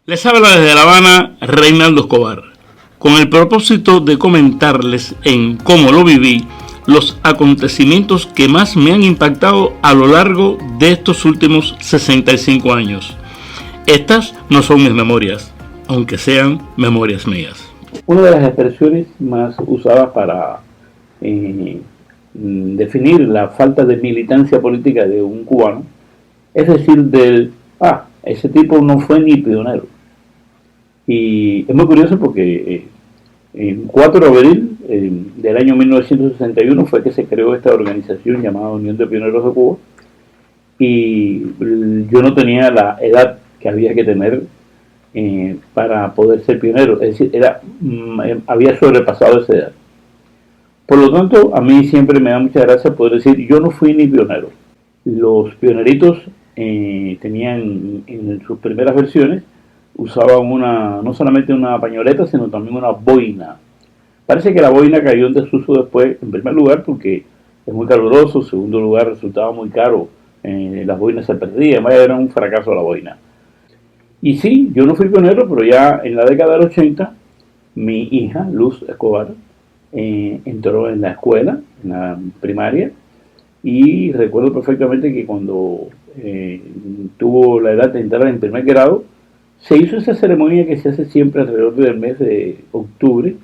Les habla desde La Habana Reinaldo Escobar, con el propósito de comentarles en Cómo lo viví los acontecimientos que más me han impactado a lo largo de estos últimos 65 años. Estas no son mis memorias, aunque sean memorias mías. Una de las expresiones más usadas para definir la falta de militancia política de un cubano es decir ese tipo no fue ni pionero. Y es muy curioso porque el 4 de abril del año 1961 fue que se creó esta organización llamada Unión de Pioneros de Cuba, y yo no tenía la edad que había que tener para poder ser pionero, es decir, había sobrepasado esa edad. Por lo tanto, a mí siempre me da mucha gracia poder decir, yo no fui ni pionero. Los pioneritos tenían en sus primeras versiones, usaban no solamente una pañoleta, sino también una boina. Parece que la boina cayó en desuso después, en primer lugar porque es muy caluroso, en segundo lugar resultaba muy caro, las boinas se perdían, era un fracaso la boina. Y sí, yo no fui pionero, pero ya en la década del 80, mi hija, Luz Escobar, entró en la escuela, en la primaria, y recuerdo perfectamente que cuando tuvo la edad de entrar en primer grado, se hizo esa ceremonia que se hace siempre alrededor del mes de octubre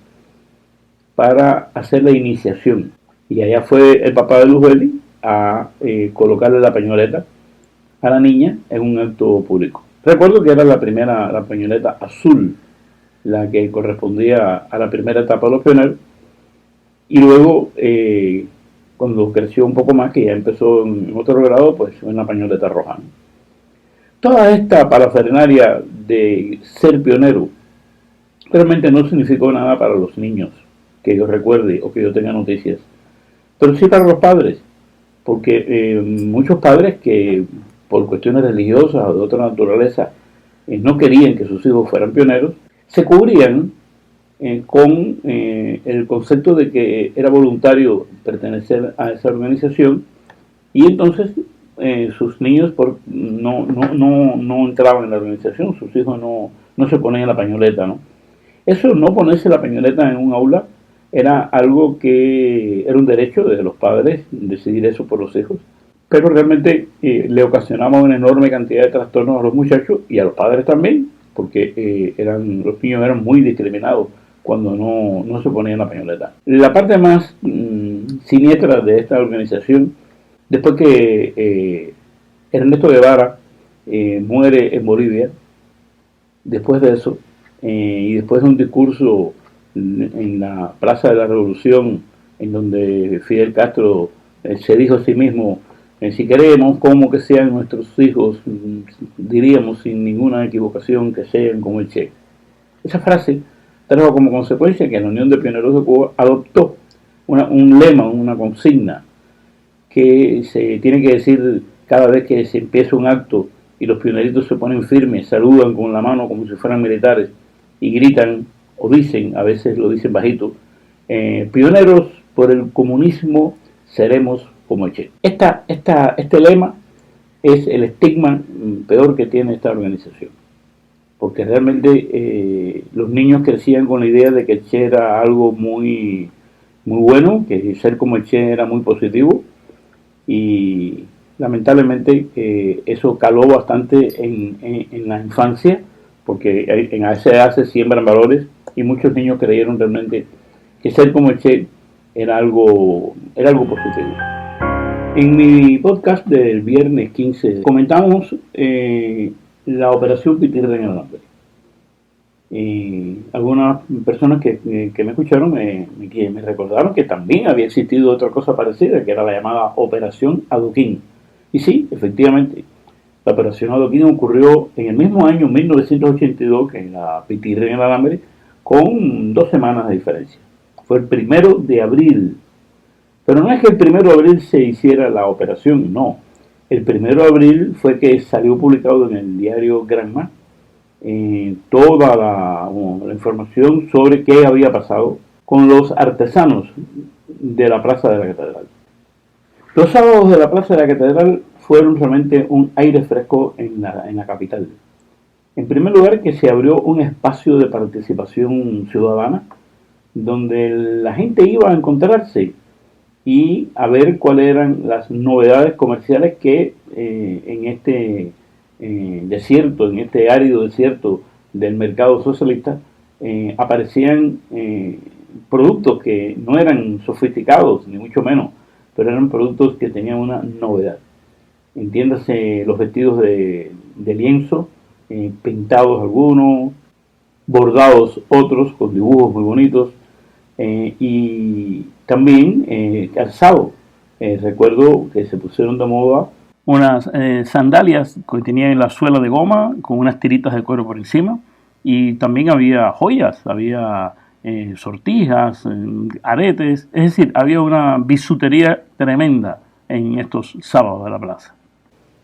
para hacer la iniciación. Y allá fue el papá de Luzbeli a colocarle la pañoleta a la niña en un acto público. Recuerdo que era la pañoleta azul, la que correspondía a la primera etapa de los pioneros. Y luego, cuando creció un poco más, que ya empezó en otro grado, pues una pañoleta roja. Toda esta parafernalia de ser pionero realmente no significó nada para los niños, que yo recuerde o que yo tenga noticias, pero sí para los padres, porque muchos padres que por cuestiones religiosas o de otra naturaleza no querían que sus hijos fueran pioneros, se cubrían con el concepto de que era voluntario pertenecer a esa organización, y entonces sus niños no entraban en la organización, sus hijos no se ponían la pañoleta, ¿no? Eso, no ponerse la pañoleta en un aula, era algo que era un derecho de los padres, decidir eso por los hijos, pero realmente le ocasionaba una enorme cantidad de trastornos a los muchachos y a los padres también, porque los niños eran muy discriminados cuando no se ponían la pañoleta. La parte más siniestra de esta organización, después que Ernesto Guevara muere en Bolivia, después de eso, y después de un discurso en la Plaza de la Revolución, en donde Fidel Castro se dijo a sí mismo, si queremos como que sean nuestros hijos, diríamos sin ninguna equivocación que sean como el Che. Esa frase trajo como consecuencia que la Unión de Pioneros de Cuba adoptó un lema, una consigna, que se tiene que decir cada vez que se empieza un acto y los pioneritos se ponen firmes, saludan con la mano como si fueran militares y gritan o dicen, a veces lo dicen bajito, pioneros por el comunismo seremos como el Che. Este lema es el estigma peor que tiene esta organización, porque realmente los niños crecían con la idea de que el Che era algo muy, muy bueno, que ser como el Che era muy positivo, y lamentablemente eso caló bastante en la infancia, porque en esa edad se siembran valores y muchos niños creyeron realmente que ser como el Che era algo positivo. En mi podcast del viernes 15 comentamos la operación Pitirre en el Alambre. Y algunas personas que me escucharon me recordaron que también había existido otra cosa parecida, que era la llamada Operación Adoquín. Y sí, efectivamente, la Operación Adoquín ocurrió en el mismo año 1982 que la Pitirre en el Alambre, con 2 semanas de diferencia. Fue el 1 de abril. Pero no es que el 1 de abril se hiciera la operación, no. El 1 de abril fue que salió publicado en el diario Granma toda la información sobre qué había pasado con los artesanos de la Plaza de la Catedral. Los sábados de la Plaza de la Catedral fueron realmente un aire fresco en la capital. En primer lugar, que se abrió un espacio de participación ciudadana donde la gente iba a encontrarse y a ver cuáles eran las novedades comerciales que en este desierto, en este árido desierto del mercado socialista, aparecían productos que no eran sofisticados, ni mucho menos, pero eran productos que tenían una novedad. Entiéndase los vestidos de lienzo, pintados algunos, bordados otros, con dibujos muy bonitos, y también calzado. Recuerdo que se pusieron de moda unas sandalias que tenían la suela de goma con unas tiritas de cuero por encima, y también había joyas, había sortijas, aretes, es decir, había una bisutería tremenda en estos sábados de la plaza.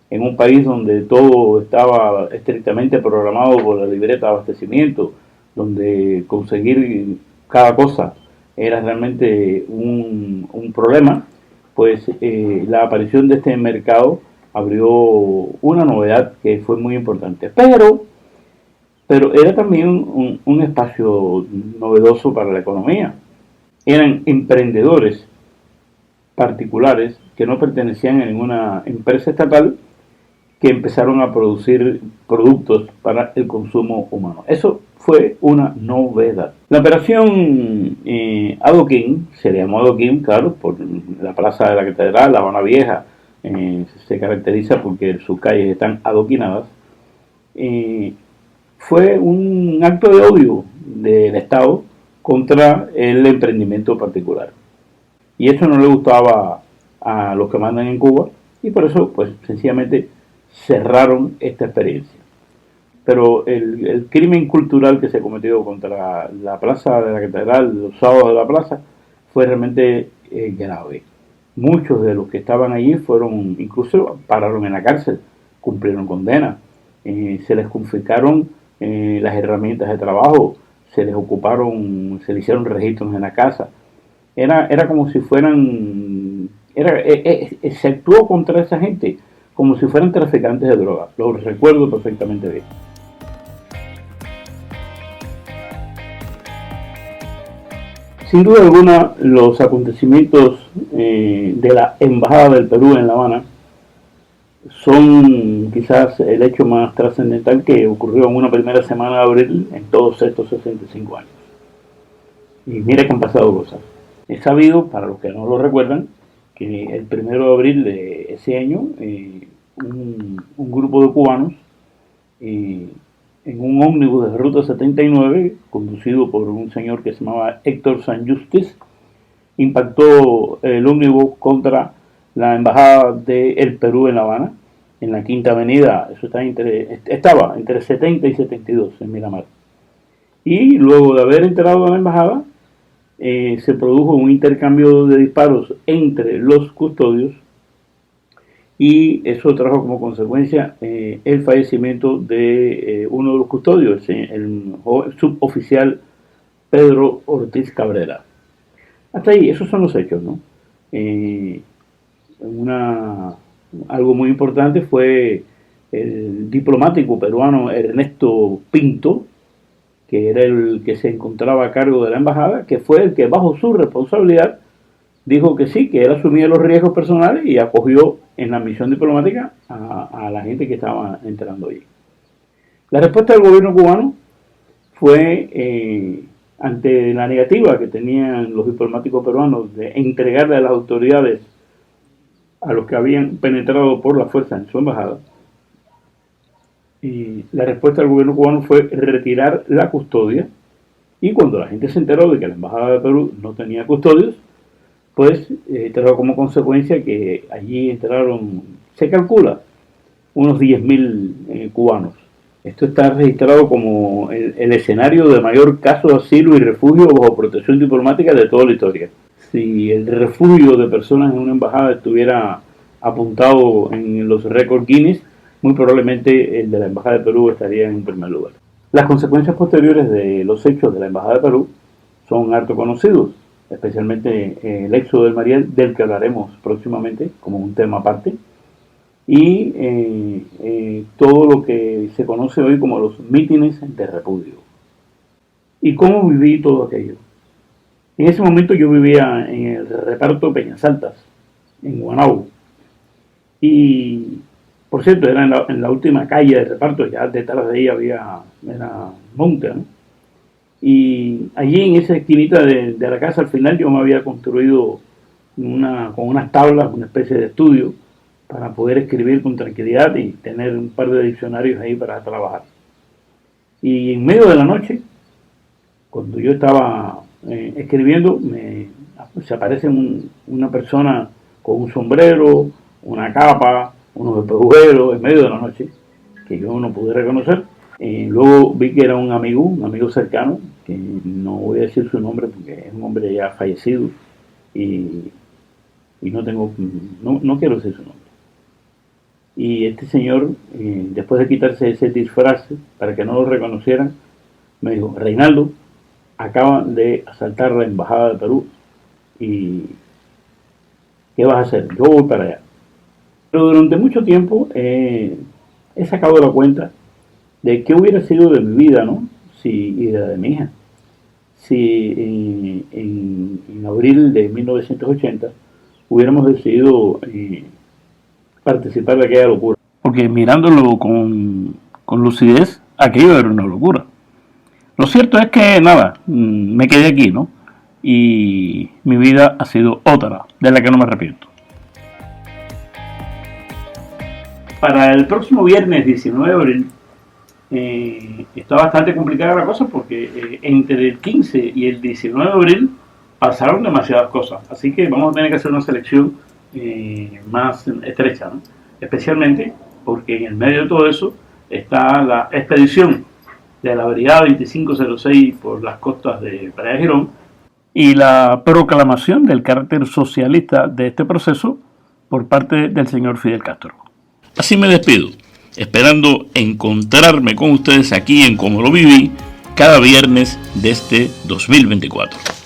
En un país donde todo estaba estrictamente programado por la libreta de abastecimiento, donde conseguir cada cosa era realmente un problema, pues la aparición de este mercado abrió una novedad que fue muy importante. Pero era también un espacio novedoso para la economía. Eran emprendedores particulares que no pertenecían a ninguna empresa estatal que empezaron a producir productos para el consumo humano. Eso fue una novedad. La operación Adoquín, se le llamó Adoquín, claro, por la plaza de la Catedral, La Habana Vieja, se caracteriza porque sus calles están adoquinadas. Fue un acto de odio del Estado contra el emprendimiento particular. Y eso no le gustaba a los que mandan en Cuba, y por eso, pues, sencillamente cerraron esta experiencia. Pero el crimen cultural que se cometió contra la plaza de la Catedral, los sábados de la plaza, fue realmente grave. Muchos de los que estaban allí fueron, incluso pararon en la cárcel, cumplieron condena, se les confiscaron las herramientas de trabajo, se les ocuparon, se les hicieron registros en la casa. Era como si fueran, se actuó contra esa gente como si fueran traficantes de drogas. Lo recuerdo perfectamente bien. Sin duda alguna, los acontecimientos de la Embajada del Perú en La Habana son quizás el hecho más trascendental que ocurrió en una primera semana de abril en todos estos 65 años. Y mira que han pasado cosas. Es sabido, para los que no lo recuerdan, que el 1 de abril de ese año un grupo de cubanos en un ómnibus de Ruta 79, conducido por un señor que se llamaba Héctor San Justice, impactó el ómnibus contra la embajada del Perú en La Habana, en la Quinta Avenida. Eso estaba entre 70 y 72 en Miramar. Y luego de haber entrado a la embajada, se produjo un intercambio de disparos entre los custodios, y eso trajo como consecuencia el fallecimiento de uno de los custodios, el suboficial Pedro Ortiz Cabrera. Hasta ahí, esos son los hechos, ¿no? Algo muy importante fue el diplomático peruano Ernesto Pinto, que era el que se encontraba a cargo de la embajada, que fue el que bajo su responsabilidad dijo que sí, que él asumía los riesgos personales y acogió en la misión diplomática a la gente que estaba entrando allí. La respuesta del gobierno cubano fue, ante la negativa que tenían los diplomáticos peruanos de entregarle a las autoridades a los que habían penetrado por la fuerza en su embajada, y la respuesta del gobierno cubano fue retirar la custodia, y cuando la gente se enteró de que la embajada de Perú no tenía custodios, pues trajo como consecuencia que allí entraron, se calcula, unos 10.000 cubanos. Esto está registrado como el escenario de mayor caso de asilo y refugio bajo protección diplomática de toda la historia. Si el refugio de personas en una embajada estuviera apuntado en los récords Guinness, muy probablemente el de la Embajada de Perú estaría en primer lugar. Las consecuencias posteriores de los hechos de la Embajada de Perú son harto conocidos, especialmente el éxodo del Mariel, del que hablaremos próximamente como un tema aparte. y todo lo que se conoce hoy como los mítines de repudio. ¿Y cómo viví todo aquello? En ese momento yo vivía en el reparto Peñas Altas, en Guanaúo. Y, por cierto, era en la última calle del reparto, ya detrás de ahí era monte, ¿no? Y allí en esa esquinita de la casa, al final, yo me había construido con unas tablas, una especie de estudio, para poder escribir con tranquilidad y tener un par de diccionarios ahí para trabajar. Y en medio de la noche, cuando yo estaba escribiendo, se aparece una persona con un sombrero, una capa, unos espejuelos en medio de la noche, que yo no pude reconocer. Luego vi que era un amigo cercano, que no voy a decir su nombre porque es un hombre ya fallecido y no quiero decir su nombre. Y este señor, después de quitarse ese disfraz para que no lo reconocieran, me dijo: Reinaldo, acaban de asaltar la embajada de Perú y ¿qué vas a hacer? Yo voy para allá. Pero durante mucho tiempo he sacado la cuenta de qué hubiera sido de mi vida, ¿no? Y de la de mi hija. Si en abril de 1980 hubiéramos decidido participar de aquella locura. Porque mirándolo con lucidez, aquello era una locura. Lo cierto es que nada, me quedé aquí, ¿no? Y mi vida ha sido otra, de la que no me arrepiento. Para el próximo viernes 19 de abril está bastante complicada la cosa porque entre el 15 y el 19 de abril pasaron demasiadas cosas. Así que vamos a tener que hacer una selección más estrecha, ¿no? Especialmente porque en el medio de todo eso está la expedición de la Brigada 2506 por las costas de Playa Girón y la proclamación del carácter socialista de este proceso por parte del señor Fidel Castro. Así me despido, esperando encontrarme con ustedes aquí en Como lo viví cada viernes de este 2024.